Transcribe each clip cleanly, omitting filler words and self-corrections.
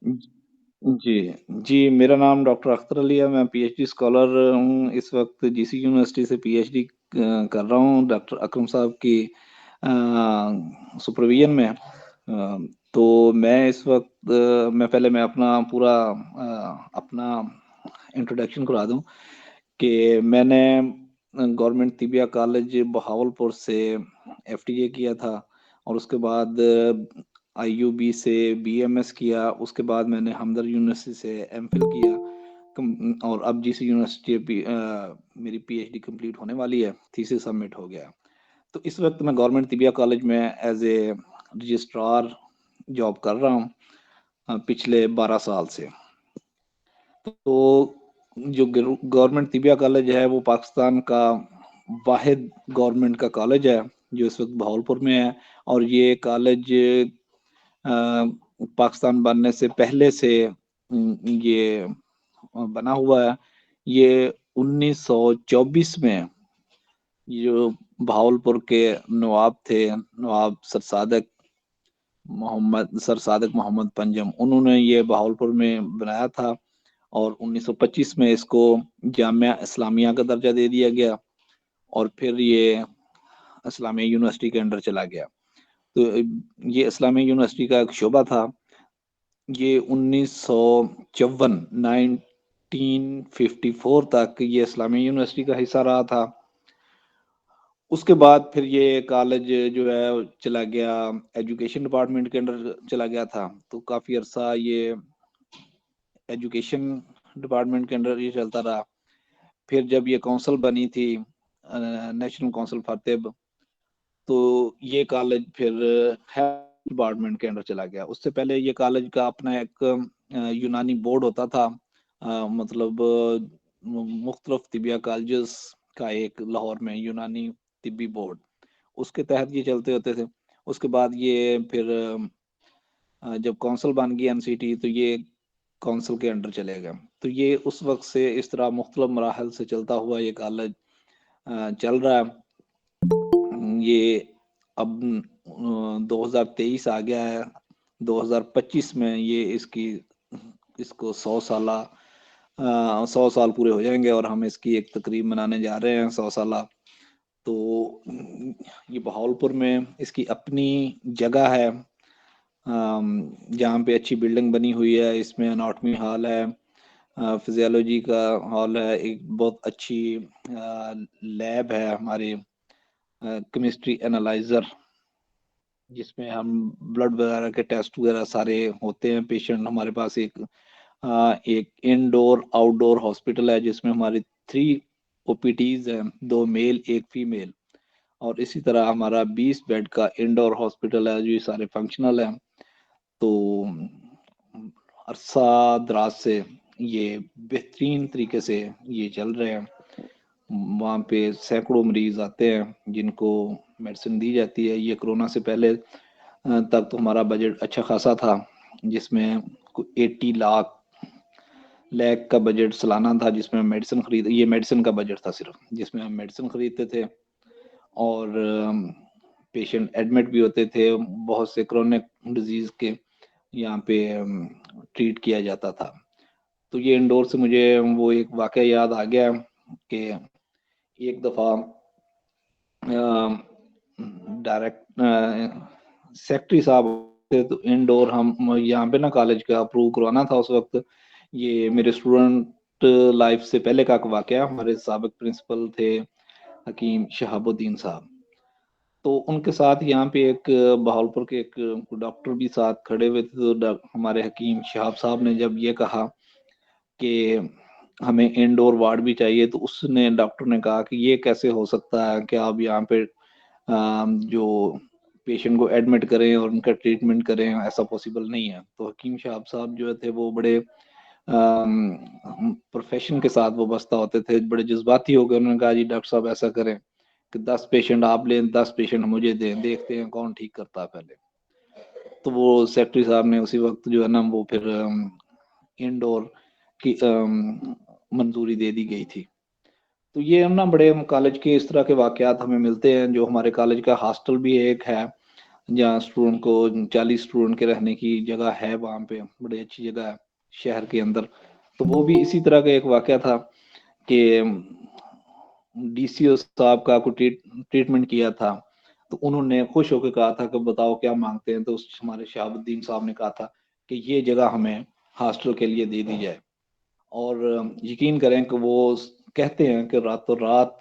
जी, जी, मेरा नाम डॉक्टर अख्तर अली है, मैं पीएचडी स्कॉलर हूँ, इस वक़्त जीसी यूनिवर्सिटी से पीएचडी कर रहा हूँ डॉक्टर अकरम साहब की सुपरविज़न में। तो मैं इस वक़्त मैं अपना पूरा अपना इंट्रोडक्शन करा दूँ कि मैंने गवर्नमेंट तिबिया कॉलेज बहावलपुर से एफटीए किया था और उसके बाद आईयूबी से बीएमएस किया, उसके बाद मैंने हमदर्द यूनिवर्सिटी से एमफिल किया और अब जीसी यूनिवर्सिटी मेरी पीएचडी कंप्लीट होने वाली है, थीसिस सबमिट हो गया। तो इस वक्त मैं गवर्नमेंट तिबिया कॉलेज में एज ए रजिस्ट्रार जॉब कर रहा हूँ पिछले 12 साल से। तो जो गवर्नमेंट तिबिया कॉलेज है वो पाकिस्तान का वाहिद गवर्नमेंट का कॉलेज है जो इस वक्त बहावलपुर में है और ये कॉलेज पाकिस्तान बनने से पहले से ये बना हुआ है। ये 1924 में जो बहावलपुर के नवाब थे, नवाब सर सादक मोहम्मद पंजम, उन्होंने ये बहावलपुर में बनाया था और 1925 में इसको जामिया इस्लामिया का दर्जा दे दिया गया और फिर ये इस्लामिया यूनिवर्सिटी के अंडर चला गया। तो ये इस्लामिया यूनिवर्सिटी का एक शोबा था। ये 1954 1954 तक ये इस्लामिया यूनिवर्सिटी का हिस्सा रहा था। उसके बाद फिर ये कॉलेज जो है चला गया एजुकेशन डिपार्टमेंट के अंडर चला गया था। तो काफी अरसा ये एजुकेशन डिपार्टमेंट के अंडर ये चलता रहा। फिर जब ये काउंसिल बनी थी नेशनल काउंसिल फॉर तिब, तो ये कॉलेज फिर हेल्थ डिपार्टमेंट के अंडर चला गया। उससे पहले ये कॉलेज का अपना एक यूनानी बोर्ड होता था, मतलब मुख्तलिफ तिबिया कॉलेजेस का एक लाहौर में यूनानी तिब्बी बोर्ड, उसके तहत ये चलते होते थे। उसके बाद ये फिर जब काउंसिल बन गई एनसीटी तो ये काउंसिल के अंडर चले गए। तो ये उस वक्त से इस तरह मुख्तलिफ मराहल से चलता हुआ ये कॉलेज चल रहा है। ये अब 2023 आ गया है, 2025 में ये इसको 100 साल पूरे हो जाएंगे और हम इसकी एक तकरीब मनाने जा रहे हैं 100 साल। तो ये बहावलपुर में इसकी अपनी जगह है जहाँ पे अच्छी बिल्डिंग बनी हुई है। इसमें एनाटॉमी हॉल है, फिजियोलॉजी का हॉल है, एक बहुत अच्छी लैब है हमारी, केमिस्ट्री एनालाइजर, जिसमें हम ब्लड वगैरह के टेस्ट वगैरह सारे होते हैं। पेशेंट हमारे पास एक इंडोर आउटडोर हॉस्पिटल है जिसमें हमारी 3 ओपीटीज हैं, 2 मेल 1 फीमेल। और इसी तरह हमारा 20 बेड का इंडोर हॉस्पिटल है, जो ये सारे फंक्शनल है। तो अरसा दराज से ये बेहतरीन तरीके से ये चल रहे हैं। वहाँ पे सैकड़ों मरीज आते हैं जिनको मेडिसिन दी जाती है। ये कोरोना से पहले तक तो हमारा बजट अच्छा खासा था, जिसमें 80 लाख का बजट सालाना था, जिसमें ये मेडिसिन का बजट था सिर्फ, जिसमें हम मेडिसिन खरीदते थे और पेशेंट एडमिट भी होते थे। बहुत से क्रोनिक डिजीज के यहाँ पे ट्रीट किया जाता था। तो ये इंडोर से मुझे वो एक वाकया याद आ गया कि एक दफ़ा डायरेक्ट सेक्रेटरी साहब थे, तो इंडोर हम यहाँ पे ना कॉलेज का अप्रूव करवाना था उस वक्त। ये मेरे स्टूडेंट लाइफ से पहले का वाकया। हमारे साबिक प्रिंसिपल थे हकीम शहाबुद्दीन साहब, तो उनके साथ यहाँ पे एक बहावलपुर के एक डॉक्टर भी साथ खड़े हुए थे। तो हमारे हकीम शहाब साहब ने जब ये कहा कि हमें इंडोर वार्ड भी चाहिए, तो उसने डॉक्टर ने कहा कि ये कैसे हो सकता है कि आप यहाँ पे जो पेशेंट को एडमिट करें और उनका ट्रीटमेंट करें, ऐसा पॉसिबल नहीं है। तो हकीम शहाब साहब जो थे वो बड़े प्रोफेशन के साथ वाबस्ता होते थे, बड़े जज्बाती हो गए। उन्होंने कहा जी डॉक्टर साहब ऐसा करें कि 10 पेशेंट आप लें, 10 पेशेंट मुझे दें, देखते हैं कौन ठीक करता है पहले। तो वो सेक्रेटरी साहब ने उसी वक्त जो है ना वो फिर इंडोर की मंजूरी दे दी गई थी। तो ये हम ना बड़े कॉलेज के इस तरह के वाकयात हमें मिलते हैं। जो हमारे कॉलेज का हॉस्टल भी एक है, جہاں اسٹوڈنٹ کو 40 اسٹوڈنٹ کے رہنے کی جگہ ہے، وہاں پہ بڑی اچھی جگہ ہے شہر کے اندر. تو وہ بھی اسی طرح کا ایک واقعہ تھا کہ ڈی سی او صاحب کا کوئی ٹریٹمنٹ کیا تھا، تو انہوں نے خوش ہو کے کہا تھا کہ بتاؤ کیا مانگتے ہیں. تو ہمارے شہاب الدین صاحب نے کہا تھا کہ یہ جگہ ہمیں ہاسٹل کے لیے دے دی جائے. اور یقین کریں کہ وہ کہتے ہیں کہ راتوں رات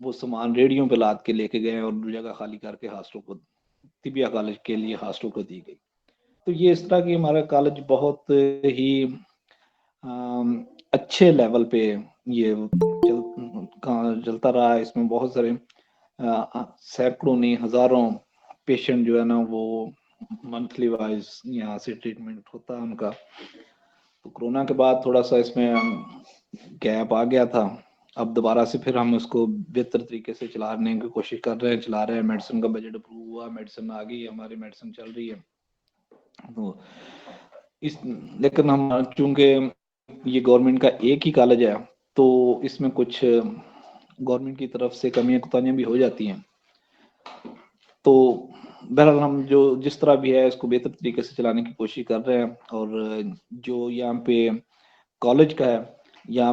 وہ سامان ریڑیوں پہ لاد کے لے کے گئے اور جگہ خالی کر کے ہاسٹل کو، طبیہ کالج کے لیے ہاسٹل کو دی گئی. تو یہ اس طرح کی ہمارا کالج بہت ہی اچھے لیول پہ یہ چلتا رہا. اس میں بہت سارے سینکڑوں نہیں ہزاروں پیشنٹ جو ہے نا وہ منتھلی وائز یہاں سے ٹریٹمنٹ ہوتا ہے ان کا. تو کورونا کے بعد تھوڑا سا اس میں گیپ آ گیا تھا. اب دوبارہ سے پھر ہم اس کو بہتر طریقے سے چلانے کی کوشش کر رہے ہیں، چلا رہے ہیں. میڈیسن کا بجٹ اپروو ہوا، میڈیسن آ گئی، ہماری میڈیسن چل رہی ہے. تو لیکن ہم چونکہ یہ گورنمنٹ کا ایک ہی کالج ہے تو اس میں کچھ گورنمنٹ کی طرف سے کمیاں کوتاہیاں بھی ہو جاتی ہیں. تو بہرحال ہم جو جس طرح بھی ہے اس کو بہتر طریقے سے چلانے کی کوشش کر رہے ہیں. اور جو یہاں پہ کالج کا ہے، یہاں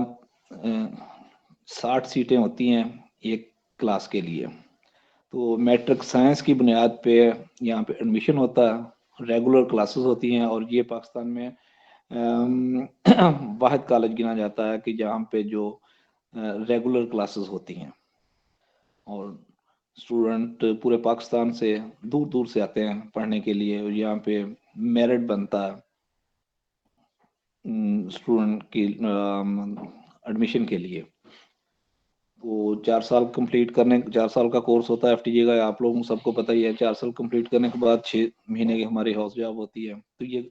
60 سیٹیں ہوتی ہیں ایک کلاس کے لیے. تو میٹرک سائنس کی بنیاد پہ یہاں پہ ایڈمیشن ہوتا ہے، ریگولر کلاسز ہوتی ہیں. اور یہ پاکستان میں واحد کالج گنا جاتا ہے کہ جہاں پہ جو ریگولر کلاسز ہوتی ہیں. اور اسٹوڈنٹ پورے پاکستان سے دور دور سے آتے ہیں پڑھنے کے لیے. اور یہاں پہ میرٹ بنتا ہے اسٹوڈنٹ کی ایڈمیشن کے لیے. وہ 4 سال چار سال کا کورس ہوتا ہے ایف ٹی جی کا، آپ لوگوں سب کو پتہ ہی ہے. 4 سال کمپلیٹ کرنے کے بعد 6 مہینے کی ہماری ہاؤس جاب ہوتی ہے. تو یہ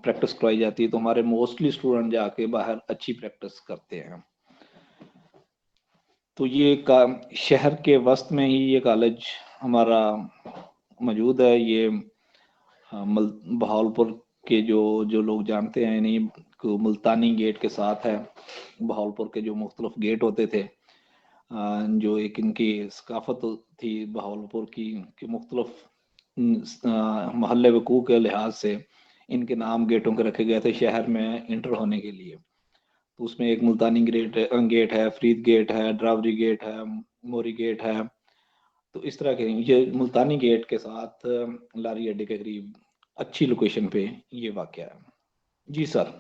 پریکٹس کرائی جاتی ہے. تو ہمارے موسٹلی اسٹوڈنٹ جا کے باہر اچھی پریکٹس کرتے ہیں. تو یہ شہر کے وسط میں ہی یہ کالج ہمارا موجود ہے. یہ بہاولپور کے جو لوگ جانتے ہیں نہیں کو ملتانی گیٹ کے ساتھ ہے. بہاولپور کے جو مختلف گیٹ ہوتے تھے، جو ایک ان کی ثقافت تھی بہاولپور کی کہ مختلف محلے وقوع کے لحاظ سے ان کے نام گیٹوں کے رکھے گئے تھے شہر میں انٹر ہونے کے لیے. تو اس میں ایک ملتانی گیٹ ہے، فرید گیٹ ہے، ڈراوری گیٹ ہے، موری گیٹ ہے. تو اس طرح کے یہ ملتانی گیٹ کے ساتھ لاری اڈے کے قریب اچھی لوکیشن پہ یہ واقعہ ہے. جی سر.